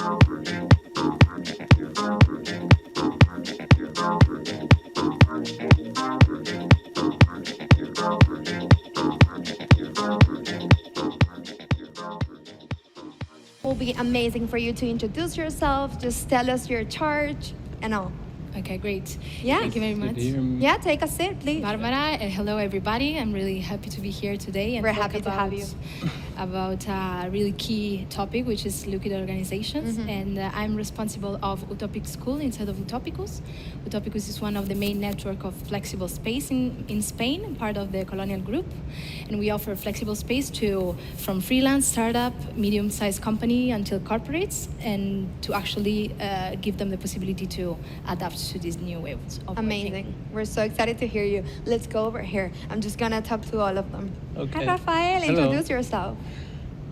Will be amazing for you to introduce yourself, just tell us your charge and all. Okay, great. Yeah. Thank you very much. Yeah, take a seat, please. Barbara, hello everybody. I'm really happy to be here today and We're talk happy to have you. about a really key topic, which is looking at organizations. And I'm responsible of Utopic School inside of Utopicus. Utopicus is one of the main network of flexible space in Spain, part of the Colonial Group. And we offer flexible space from freelance, startup, medium-sized company until corporates, and to actually give them the possibility to adapt to these new ways of Amazing. working. We're so excited to hear you. Let's go over here. I'm just gonna talk to all of them. Okay. Hi, Rafael. Hello. Introduce yourself.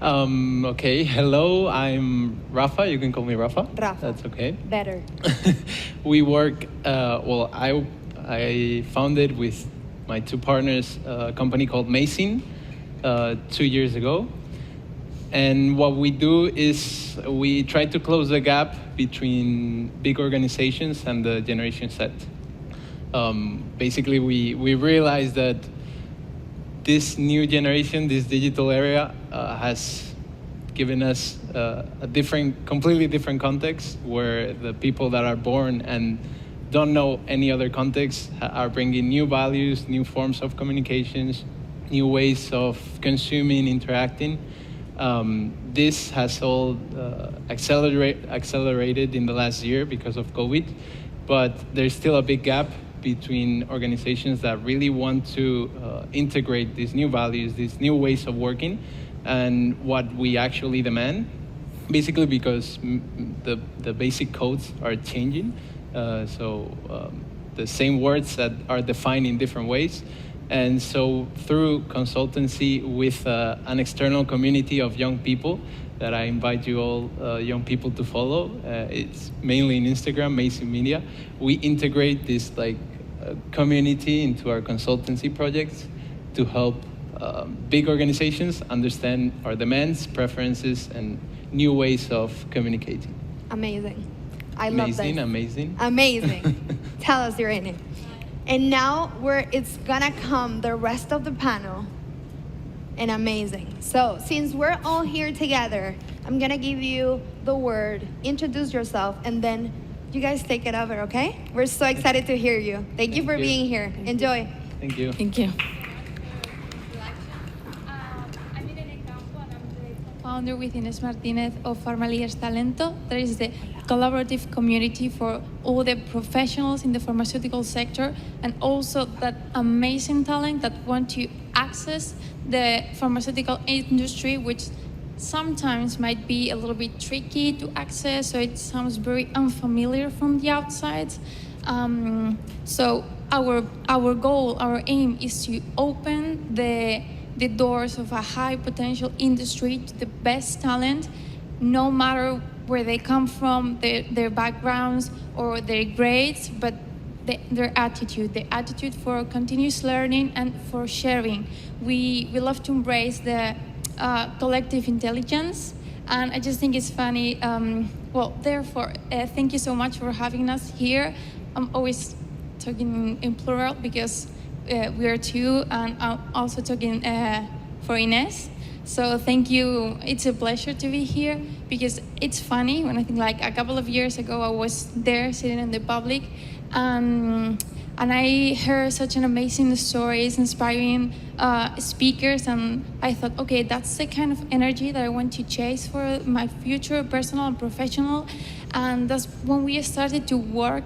Okay, hello, I'm Rafa. You can call me Rafa. Rafa. That's okay. Better. We work, I founded with my two partners a company called Mason 2 years ago. And what we do is we try to close the gap between big organizations and the Generation Z. Basically, we realize that this new generation, this digital era, has given us a completely different context, where the people that are born and don't know any other context are bringing new values, new forms of communications, new ways of consuming, interacting. This has all accelerated in the last year because of COVID, but there's still a big gap between organizations that really want to integrate these new values, these new ways of working, and what we actually demand. Basically, because the basic codes are changing, the same words that are defined in different ways. And so through consultancy with an external community of young people that I invite you all young people to follow, it's mainly in Instagram, Mason Media, we integrate this community into our consultancy projects to help big organizations understand our demands, preferences, and new ways of communicating. Amazing. I love that. Amazing. Amazing. Tell us your name. And now it's gonna come the rest of the panel. And amazing. So since we're all here together, I'm gonna give you the word, introduce yourself, and then you guys take it over, okay? We're so excited to hear you. Thank you for being here. Enjoy. Thank you. Thank you. I'm Irene Campo, and I'm the founder with Ines Martinez of Farmaliers Talento. There is the collaborative community for all the professionals in the pharmaceutical sector, and also that amazing talent that want to access the pharmaceutical industry, which sometimes might be a little bit tricky to access, so it sounds very unfamiliar from the outside. So our goal, our aim is to open the doors of a high potential industry to the best talent, no matter where they come from, their backgrounds or their grades, but their attitude, the attitude for continuous learning and for sharing. We love to embrace the collective intelligence, and I just think it's funny. Therefore, thank you so much for having us here. I'm always talking in plural because we are two, and I'm also talking for Ines. So thank you. It's a pleasure to be here, because it's funny when I think a couple of years ago I was there sitting in the public, and I heard such an amazing stories, inspiring speakers, and I thought, okay, that's the kind of energy that I want to chase for my future, personal and professional. And that's when we started to work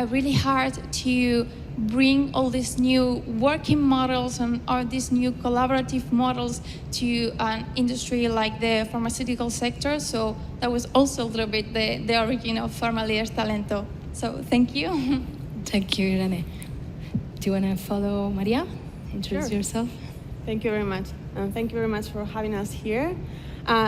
really hard to bring all these new working models and all these new collaborative models to an industry like the pharmaceutical sector. So that was also a little bit the origin of Farmaliers Talento. So thank you. Thank you, Irene. Do you want to follow Maria? Introduce Sure. yourself. Thank you very much. And thank you very much for having us here.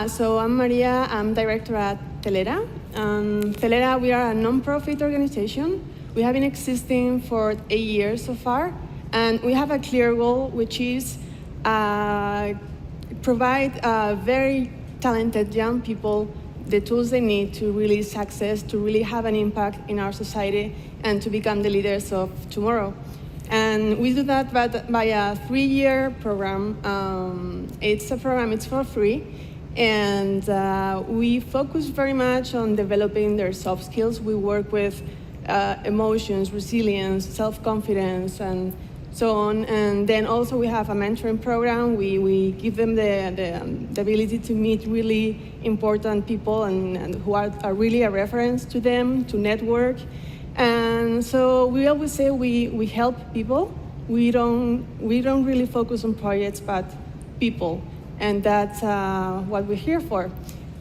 So I'm Maria, I'm director at Telera. Telera, we are a non-profit organization. We have been existing for 8 years so far, and we have a clear goal, which is provide very talented young people the tools they need to really success, to really have an impact in our society, and to become the leaders of tomorrow. And we do that by a 3-year program. It's a program, it's for free. And we focus very much on developing their soft skills. We work with emotions, resilience, self-confidence, and so on. And then also we have a mentoring program. We give them the ability to meet really important people and who are really a reference to them, to network. And so we always say we help people. We don't really focus on projects, but people. And that's what we're here for.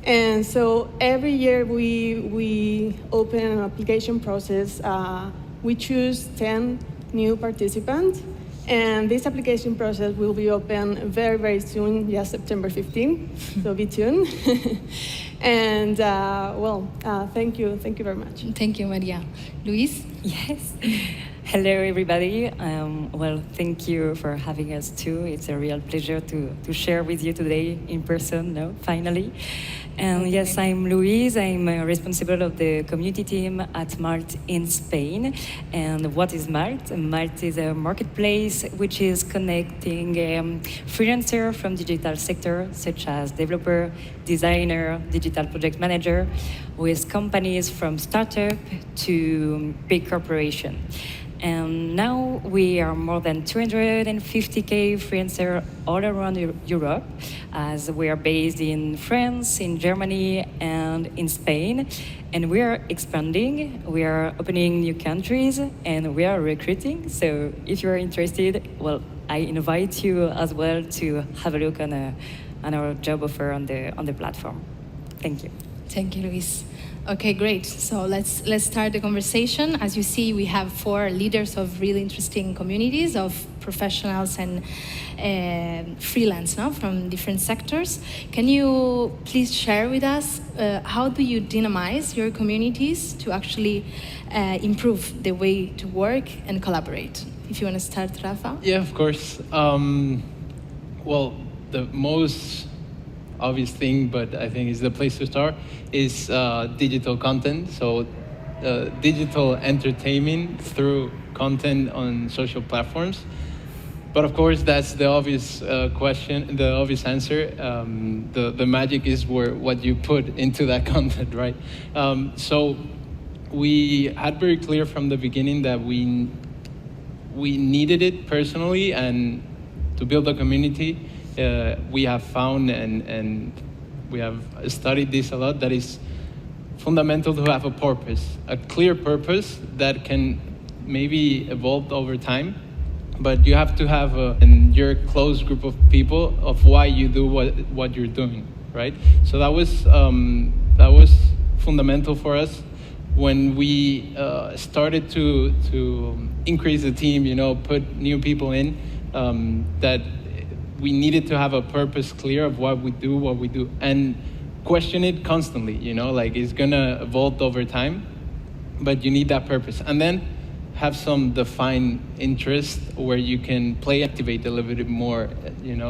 And so every year we open an application process. We choose 10 new participants. And this application process will be open very, very soon, yes, September 15th, so be tuned. And thank you very much. Thank you, Maria. Luis? Yes. Hello, everybody. Thank you for having us too. It's a real pleasure to share with you today in person, finally. And yes, I'm Luis. I'm responsible of the community team at Mart in Spain. And what is Mart? Mart is a marketplace which is connecting freelancers from digital sector, such as developer, designer, digital project manager, with companies from startup to big corporation. And now we are more than 250K freelancers all around Europe, as we are based in France, in Germany, and in Spain. And we are expanding, we are opening new countries, and we are recruiting. So if you're interested, I invite you as well to have a look on our job offer on the platform. Thank you. Thank you, Luis. Okay, great. So let's start the conversation. As you see, we have 4 leaders of really interesting communities of professionals and freelance from different sectors. Can you please share with us how do you dynamize your communities to actually improve the way to work and collaborate? If you want to start, Rafa. Yeah, of course. The most obvious thing, but I think is the place to start, is digital content. So digital entertainment through content on social platforms. But of course, that's the obvious question, the obvious answer. The magic is what you put into that content, right? So we had very clear from the beginning that we needed it personally, and to build a community, we have found and we have studied this a lot, that is fundamental to have a purpose, a clear purpose that can maybe evolve over time, but you have to have your close group of people of why you do what you're doing, right? So that was fundamental for us when we started to increase the team, put new people in, that we needed to have a purpose clear of what we do, and question it constantly, it's gonna evolve over time, but you need that purpose. And then have some defined interest where you can activate a little bit more,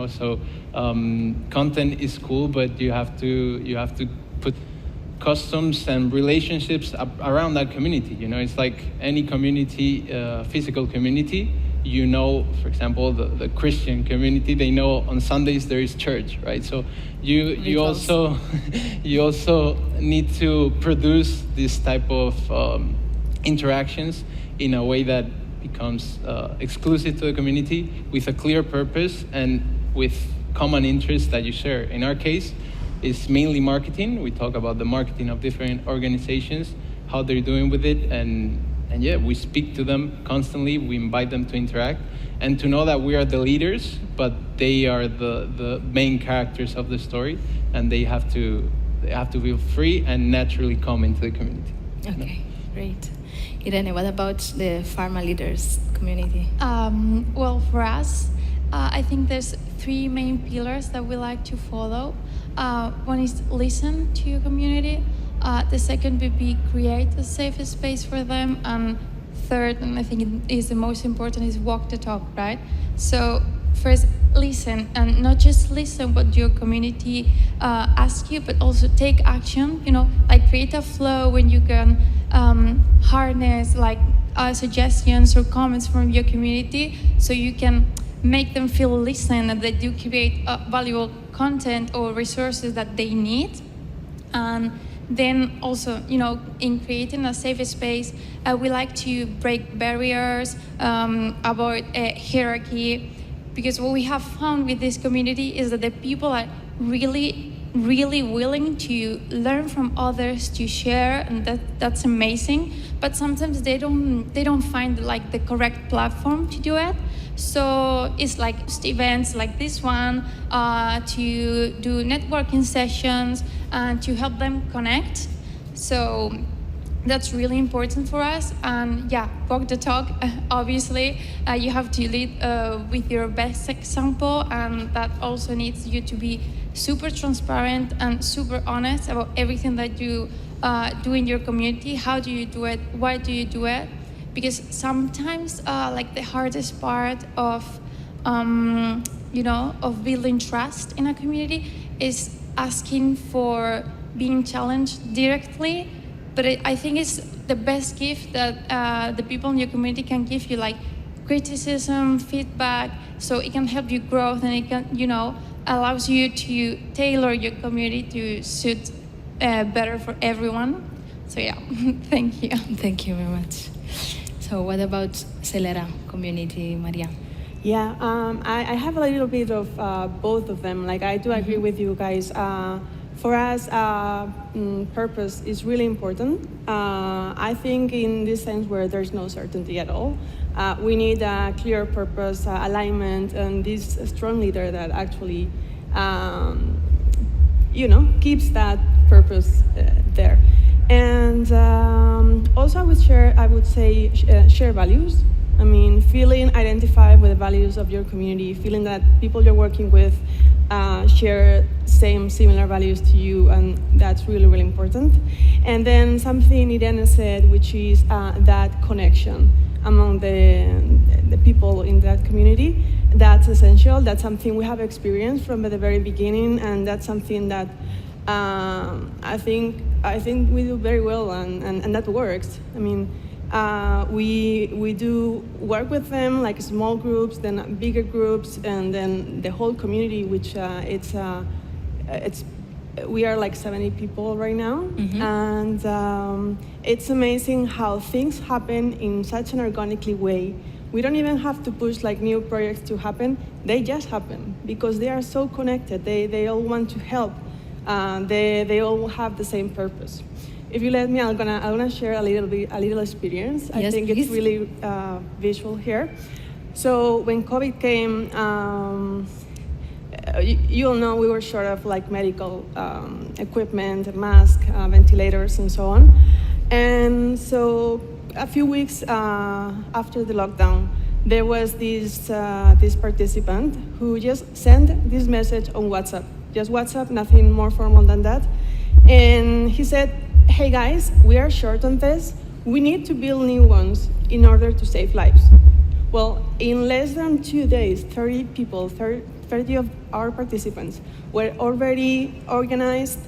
So content is cool, but you have to put customs and relationships around that community. It's like any community, physical community. For example, the Christian community, they know on Sundays there is church, right? So you also need to produce this type of interactions in a way that becomes exclusive to the community, with a clear purpose and with common interests that you share. In our case, it's mainly marketing. We talk about the marketing of different organizations, how they're doing with it, and yeah, we speak to them constantly. We invite them to interact and to know that we are the leaders, but they are the main characters of the story, and they have to feel free and naturally come into the community. Okay, great. Irene, what about the pharma leaders community? For us, I think there's 3 main pillars that we like to follow. One is listen to your community. The second would be create a safe space for them. And third, and I think it is the most important, is walk the talk, right? So first, listen, and not just listen what your community asks you, but also take action. Like create a flow when you can harness like suggestions or comments from your community, so you can make them feel listened and that you create valuable content or resources that they need. And then also, in creating a safe space, we like to break barriers, avoid hierarchy, because what we have found with this community is that the people are really, really willing to learn from others, to share, and that's amazing. But sometimes they don't find like the correct platform to do it. So it's like events like this one, to do networking sessions and to help them connect. So that's really important for us. And yeah, walk the talk. Obviously, you have to lead with your best example, and that also needs you to be super transparent and super honest about everything that you do in your community. How do you do it? Why do you do it? Because sometimes, like the hardest part of, of building trust in a community is asking for being challenged directly. But I think it's the best gift that the people in your community can give you, like criticism, feedback, so it can help you grow, and it can, allows you to tailor your community to suit better for everyone. So yeah, thank you. Thank you very much. So what about Celera community, Maria? Yeah, I have a little bit of both of them. Like I do agree with you guys. For us, purpose is really important. I think in this sense where there's no certainty at all, we need a clear purpose, alignment, and this strong leader that actually, keeps that purpose there. And also, I would say, share values. I mean, feeling identified with the values of your community, feeling that people you're working with share similar values to you, and that's really, really important. And then something Irene said, which is that connection among the people in that community. That's essential. That's something we have experienced from the very beginning, and that's something that I think we do very well, and that works. I mean, we do work with them like small groups, then bigger groups, and then the whole community, which we are like 70 people right now, and it's amazing how things happen in such an organically way. We don't even have to push like new projects to happen; they just happen because they are so connected. They all want to help. They all have the same purpose. If you let me, I'm gonna share a little experience. Yes, I think please. it's really visual here. So when COVID came, you'll know we were short of like medical equipment, masks, ventilators, and so on. And so a few weeks after the lockdown, there was this participant who just sent this message on WhatsApp. Just WhatsApp, nothing more formal than that. And he said, "Hey guys, we are short on this. We need to build new ones in order to save lives." Well, in less than 2 days, 30 people, 30 of our participants were already organized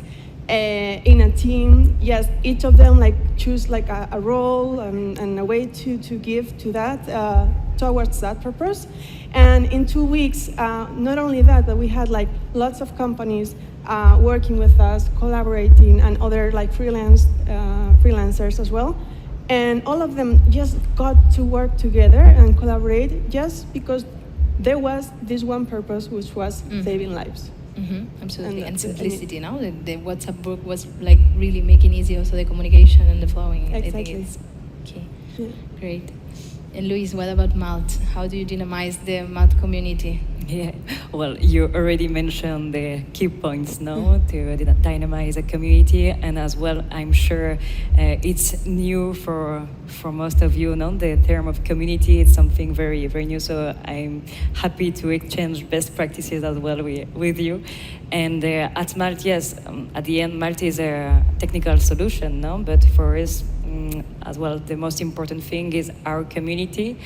in a team. Yes, each of them like choose like a role and a way to give to that, towards that purpose. And in 2 weeks, not only that, but we had like lots of companies working with us, collaborating, and other like freelancers as well. And all of them just got to work together and collaborate just because there was this one purpose, which was saving lives. Absolutely, and And simplicity. Now the WhatsApp group was like really making easy also the communication and the flowing. I think Exactly. it's key. Yeah. Great. And Luis, what about Malt? How do you dynamize the Malt community? Yeah, well, you already mentioned the key points, no, to dynamize a community, and as well, I'm sure it's new for most of you, no? The term of community is something very, very new, so I'm happy to exchange best practices as well with you. And at Malt, yes, at the end, Malt is a technical solution, no? But for us, as well, the most important thing is our community.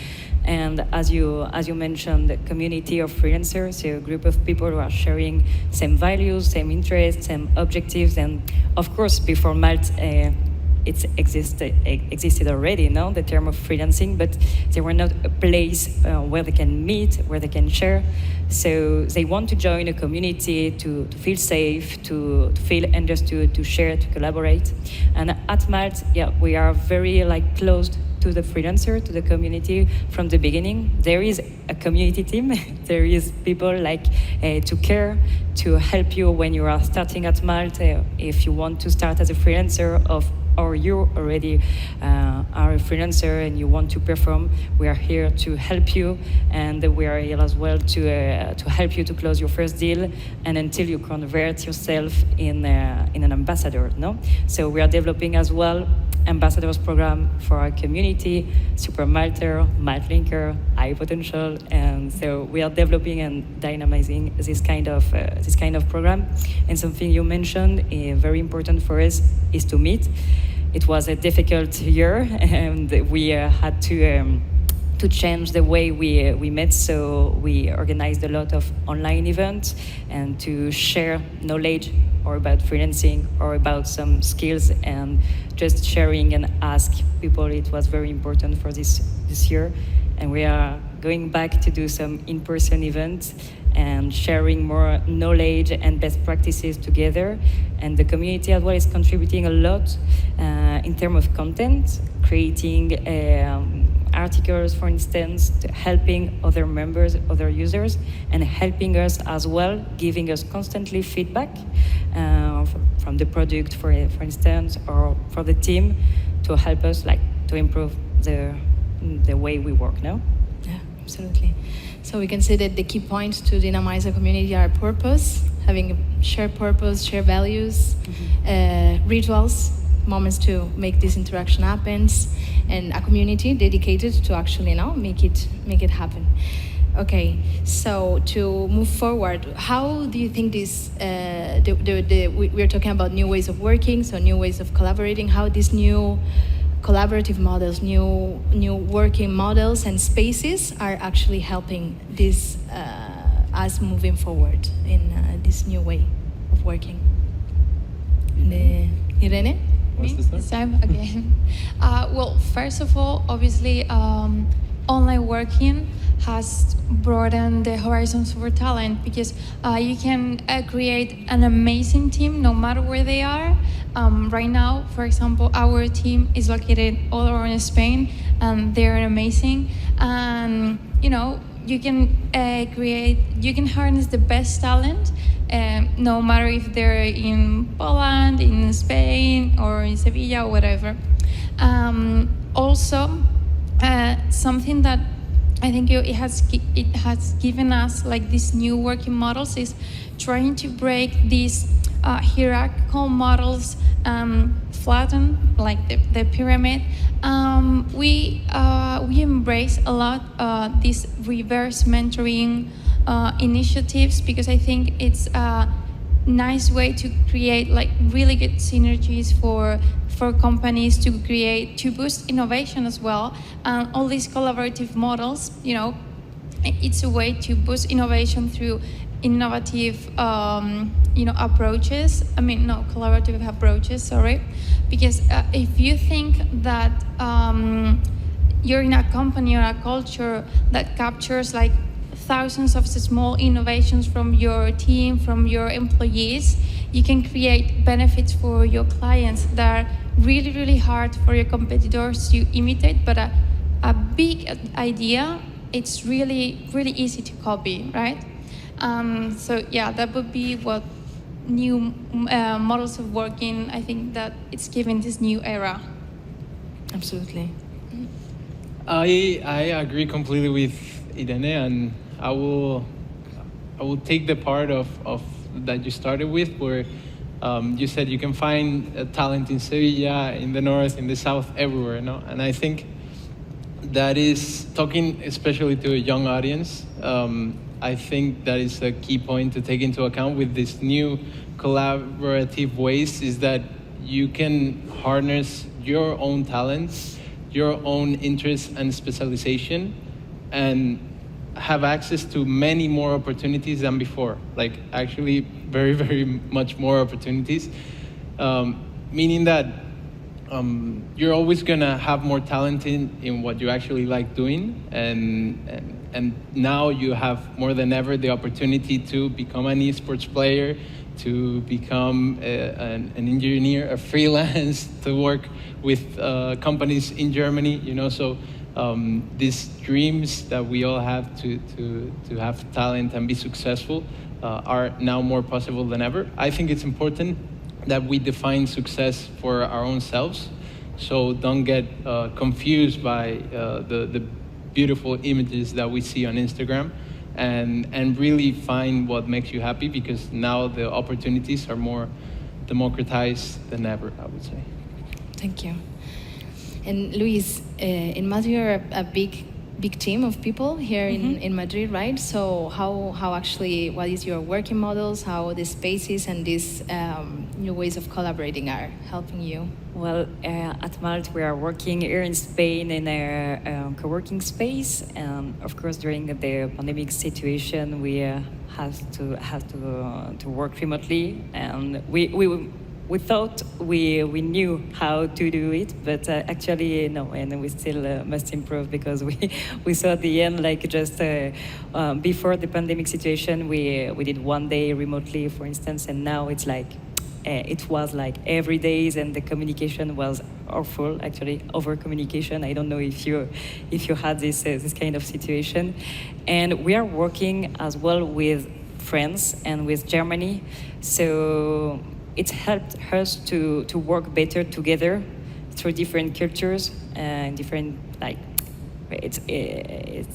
And as you mentioned, the community of freelancers, a group of people who are sharing same values, same interests, same objectives. And of course, before Malt, it existed already, no, the term of freelancing, but there were not a place where they can meet, where they can share. So they want to join a community to feel safe, to feel understood, to share, to collaborate. And at Malt, yeah, we are very close to the freelancer, to the community from the beginning. There is a community team. There is people to care, to help you when you are starting at Malt. If you want to start as a freelancer or you already are a freelancer and you want to perform, we are here to help you, and we are here as well to help you to close your first deal and until you convert yourself in an ambassador. No, so we are developing as well ambassadors program for our community, Super Malter, Maltlinker, High Potential, and so we are developing and dynamizing this kind of program. And something you mentioned, very important for us, is to meet. It was a difficult year, and we had to change the way we met. So we organized a lot of online events and to share knowledge or about freelancing or about some skills, and just sharing and ask people. It was very important for this year. And we are going back to do some in-person events and sharing more knowledge and best practices together. And the community as well is contributing a lot in terms of content, creating articles, for instance, helping other members, other users, and helping us as well, giving us constantly feedback from the product, for instance, or for the team, to help us to improve the way we work now. Yeah, absolutely. So we can say that the key points to dynamize a community are purpose, having a shared purpose, shared values, rituals, moments to make this interaction happen, and a community dedicated to actually make it happen. Okay, so to move forward, how do you think this? We're talking about new ways of working, so new ways of collaborating. How these new collaborative models, new working models and spaces are actually helping this us moving forward in this new way of working. Irene? Me? Sam again. Well, first of all, obviously, online working has broadened the horizons for talent, because you can create an amazing team no matter where they are. Right now, for example, our team is located all around Spain, and they're amazing. And you can harness the best talent, no matter if they're in Poland, in Spain, or in Sevilla, or whatever. Also, something that I think it has given us these new working models is trying to break these hierarchical models, flatten the pyramid. We embrace a lot these reverse mentoring initiatives, because I think it's a nice way to create really good synergies for companies to boost innovation as well. All these collaborative models, it's a way to boost innovation through innovative approaches. Collaborative approaches, sorry. Because if you think that you're in a company or a culture that captures thousands of small innovations from your team, from your employees, you can create benefits for your clients that are really, really hard for your competitors to imitate. But a big idea, it's really, really easy to copy, right? So yeah, that would be what new models of working, I think that it's given this new era. Absolutely. I agree completely with Irene, and I will take the part of that you started with, where you said you can find talent in Sevilla, in the north, in the south, everywhere, no? And I think that is, talking especially to a young audience, I think that is a key point to take into account with this new collaborative ways, is that you can harness your own talents, your own interests and specialization, and have access to many more opportunities than before. Like actually very, very much more opportunities. Meaning that you're always gonna have more talent in what you actually like doing, and now you have more than ever the opportunity to become an esports player, to become an engineer, a freelance, to work with companies in Germany, you know. So these dreams that we all have to have talent and be successful are now more possible than ever. I think it's important that we define success for our own selves. So don't get confused by the beautiful images that we see on Instagram, and really find what makes you happy, because now the opportunities are more democratized than ever, I would say. Thank you. And Luis, in Madrid, you're a big team of people here in Madrid, right? So how actually, what is your working models, how the spaces and these new ways of collaborating are helping you? Well, at Malt, we are working here in Spain in a co-working space. Of course, during the pandemic situation, we have to work remotely, and we thought we knew how to do it, but actually no, and we still must improve, because we saw at the end, like just before the pandemic situation, we did one day remotely, for instance, and now it's like it was like every day, and the communication was awful, actually over communication. I don't know if you had this kind of situation, and we are working as well with France and with Germany, so it's helped us to work better together through different cultures and different, like, it's a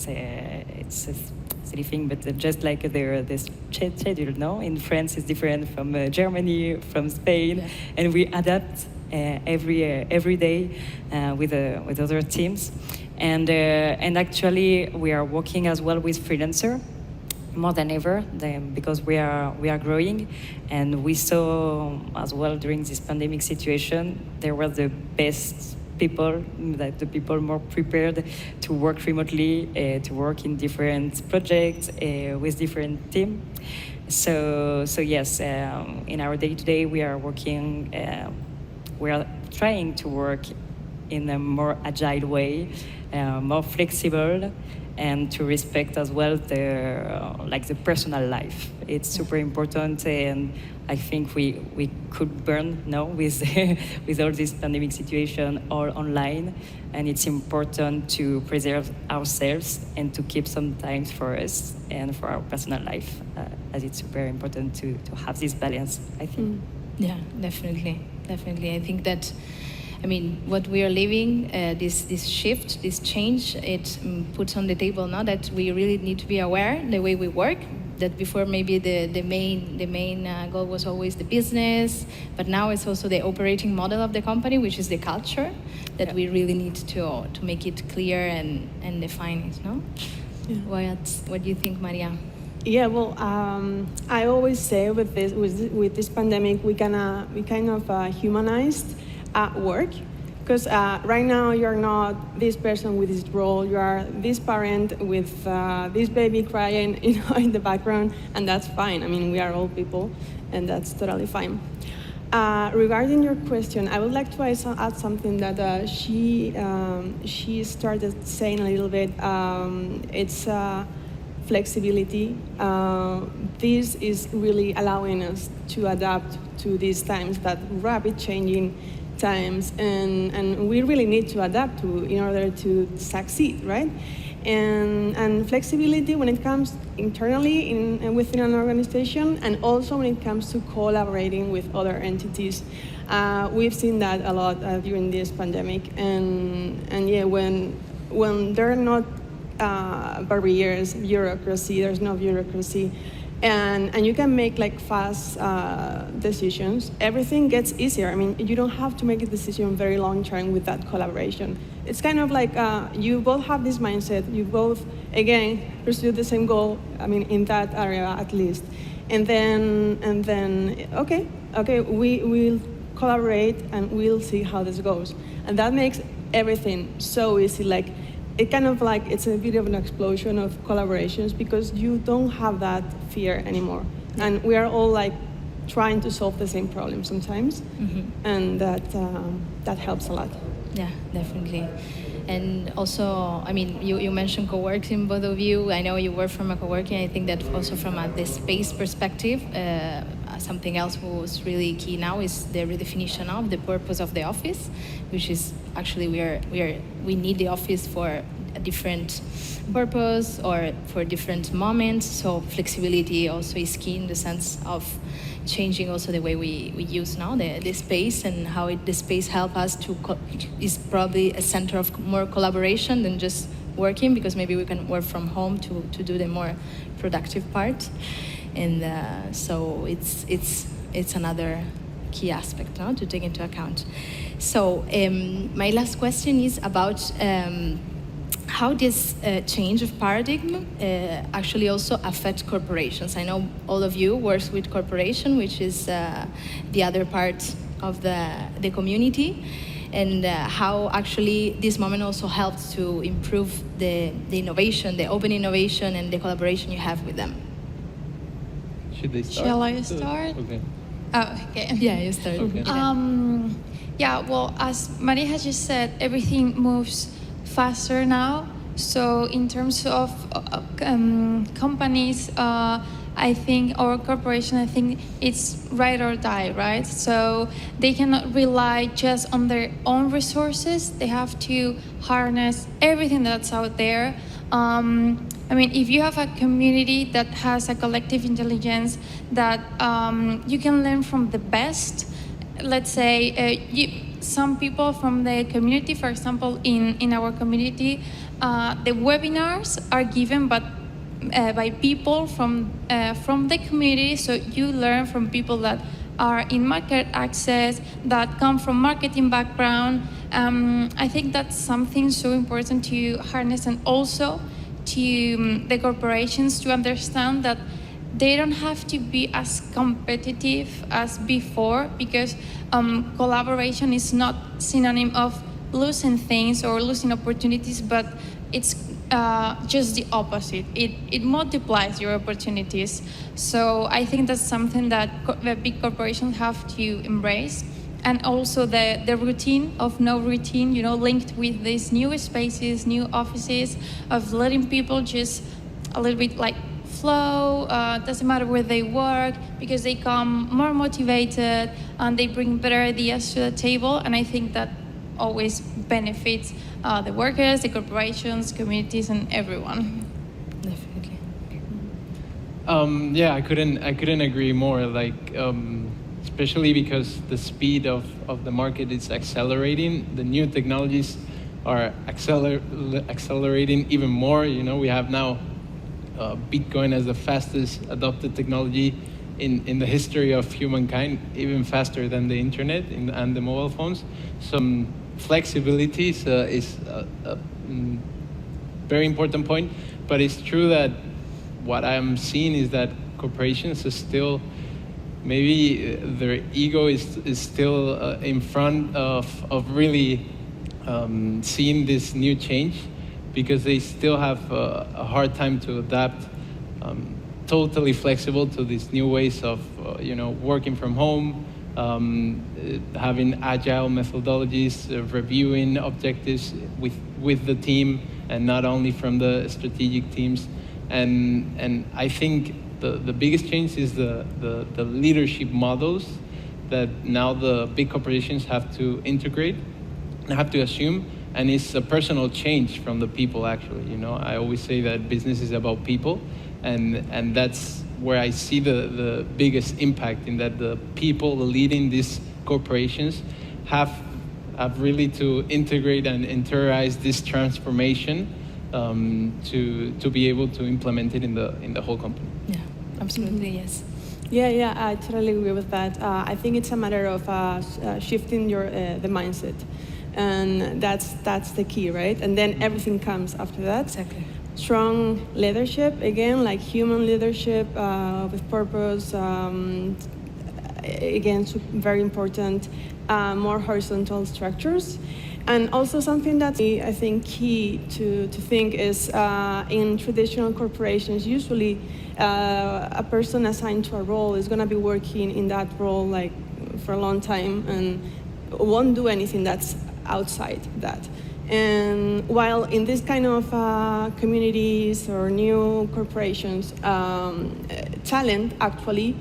silly thing, but just like this schedule, no? In France is different from Germany, from Spain, yeah. And we adapt every day with other teams, and actually we are working as well with freelancer more than ever, because we are growing, and we saw as well during this pandemic situation there were the best people, that the people more prepared to work remotely, to work in different projects with different team. So yes, in our day-to-day we are working, we are trying to work in a more agile way, more flexible, and to respect as well the personal life. It's super important, and I think we could burn now with with all this pandemic situation all online, and it's important to preserve ourselves and to keep some time for us and for our personal life, as it's super important to have this balance, I think. Yeah, definitely. I think that, I mean, what we are living, this shift, this change, it puts on the table now that we really need to be aware the way we work. That before maybe the main goal was always the business, but now it's also the operating model of the company, which is the culture, that we really need to make it clear and define it. No, yeah. What do you think, Maria? Yeah, well, I always say with this pandemic, we kind of humanized work, because right now you're not this person with this role, you are this parent with this baby crying, in the background, and that's fine. I mean, we are all people, and that's totally fine. Regarding your question, I would like to add something that she started saying a little bit. It's flexibility. This is really allowing us to adapt to these times, that rapid changing times, and we really need to adapt to in order to succeed, right? And flexibility when it comes internally within an organization, and also when it comes to collaborating with other entities. We've seen that a lot during this pandemic, and yeah, when there are not barriers, bureaucracy, there's no bureaucracy, and you can make like fast decisions, everything gets easier. I mean, you don't have to make a decision very long term with that collaboration. It's kind of like you both have this mindset, you both, again, pursue the same goal, I mean, in that area at least. And then okay, we'll collaborate, and we'll see how this goes. And that makes everything so easy. Like, it kind of like, it's a bit of an explosion of collaborations because you don't have that fear anymore. And we are all like trying to solve the same problem sometimes, and that helps a lot. Yeah, definitely. And also, I mean, you mentioned co-working, both of you. I know you work from a co-working. I think that also from the space perspective, something else was really key now is the redefinition of the purpose of the office, which is actually we need the office for a different purpose or for different moments. So flexibility also is key in the sense of changing also the way we use now the space, and how the space help us to is probably a center of more collaboration than just working, because maybe we can work from home to do the more productive part. And so it's another key aspect now to take into account. So my last question is about how this change of paradigm actually also affect corporations. I know all of you works with corporation, which is the other part of the community, and how actually this moment also helps to improve the innovation, the open innovation, and the collaboration you have with them. Should they start? Shall I start? Okay. Oh, okay. Yeah, you start. Okay. Yeah, well, as Maria has just said, everything moves faster now. So in terms of companies, I think, or corporation, I think it's ride or die, right? So they cannot rely just on their own resources. They have to harness everything that's out there. I mean, if you have a community that has a collective intelligence that you can learn from the best, let's say some people from the community, for example, in our community, the webinars are given by people from the community, so you learn from people that are in market access, that come from marketing background. I think that's something so important to harness, and also to the corporations to understand that they don't have to be as competitive as before, because collaboration is not synonym of losing things or losing opportunities, but it's just the opposite. It multiplies your opportunities. So I think that's something that the big corporations have to embrace. And also the routine of no routine, linked with these new spaces, new offices, of letting people just a little bit like flow, doesn't matter where they work, because they come more motivated and they bring better ideas to the table. And I think that always benefits the workers, the corporations, communities, and everyone. Definitely. Yeah, I couldn't agree more. Like, especially because the speed of the market is accelerating. The new technologies are accelerating even more. We have now Bitcoin as the fastest adopted technology in the history of humankind, even faster than the internet and the mobile phones. So flexibility is a very important point, but it's true that what I'm seeing is that corporations are still, maybe their ego is still in front of really seeing this new change, because they still have a hard time to adapt totally flexible to these new ways of working from home, having agile methodologies, reviewing objectives with the team, and not only from the strategic teams. And I think the biggest change is the leadership models that now the big corporations have to integrate and have to assume, and it's a personal change from the people, actually. I always say that business is about people, and that's where I see the biggest impact, in that the people leading these corporations have really to integrate and interiorize this transformation to be able to implement it in the whole company. Yeah, absolutely, yes. Yeah, I totally agree with that. I think it's a matter of shifting the mindset, and that's the key, right? And then everything comes after that. Exactly. Strong leadership, again, like human leadership with purpose. again, very important, more horizontal structures. And also something that's, I think, key to think is in traditional corporations, usually a person assigned to a role is going to be working in that role like for a long time and won't do anything that's outside that. And while in this kind of communities or new corporations, talent actually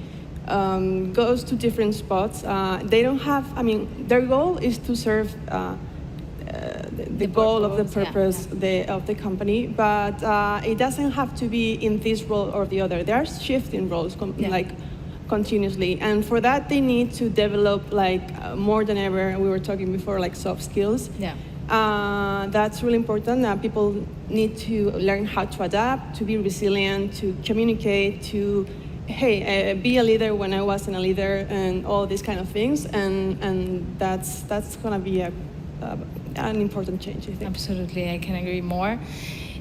goes to different spots. They don't have, I mean, their goal is to serve the goal of the purpose of the company, but it doesn't have to be in this role or the other. They are shifting roles like continuously, and for that they need to develop like more than ever. We were talking before, like soft skills. Yeah. That's really important. People need to learn how to adapt, to be resilient, to communicate, to be a leader when I wasn't a leader, and all these kind of things. And that's going to be an important change, I think. Absolutely, I can agree more.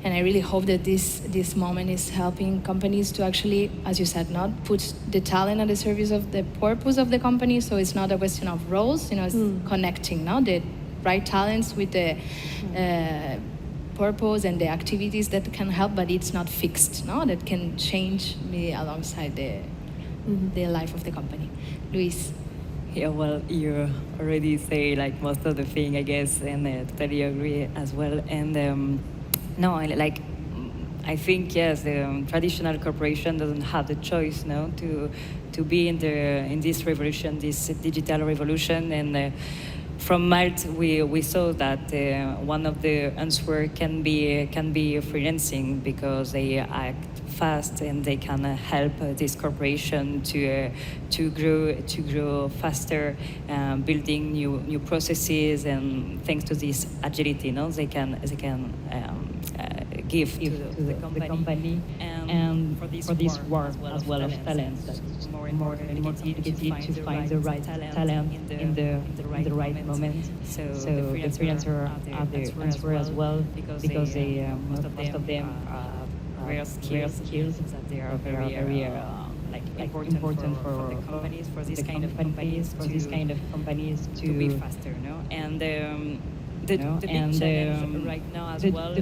And I really hope that this moment is helping companies to actually, as you said, not put the talent at the service of the purpose of the company. So it's not a question of roles, it's connecting the right talents with the purpose and the activities that can help, but it's not fixed, that can change me alongside the life of the company. Luis. Yeah, well, you already say like most of the thing, I guess, and totally agree as well. And no, I think yes, the traditional corporation doesn't have the choice, to be in this revolution, this digital revolution. And from Malt, we saw that one of the answers can be freelancing, because they act fast and they can help this corporation to grow faster, building new processes, and thanks to this agility, they can give to the company. And for this war as well of talents, that's more complicated to find the right talent in the right moment. So the freelancers are the answer as well, because they most of them rare skills that they are very important for the companies, for this kind of companies to be faster, and the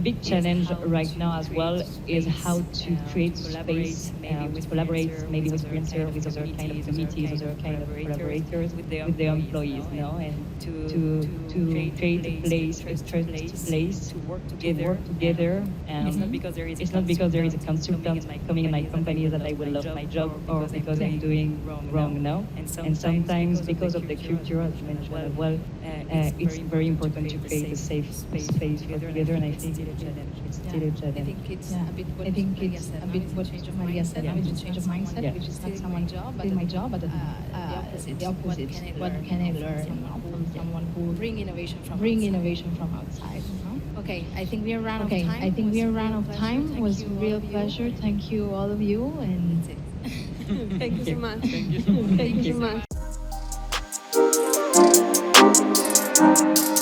big challenge right now as well is how to create space, collaborate maybe with freelancers, with other kind of committees, other kind of collaborators, with the employees, and to create a place to work together. And it's not because there is a consultant coming in my company that I will love my job, or because I'm doing wrong now. And sometimes because of the culture, as you mentioned as well, it's very important to create a safe space together, and I think it's still a challenge. I think it's a bit what Maria said, a change of mindset, which is not someone's job, but my job, but the opposite. What can I learn from someone who bring innovation from outside? Okay, I think we are run out of time. It was a real pleasure. Thank you, all of you, and Thank you so much. Thank you. Thank you so much.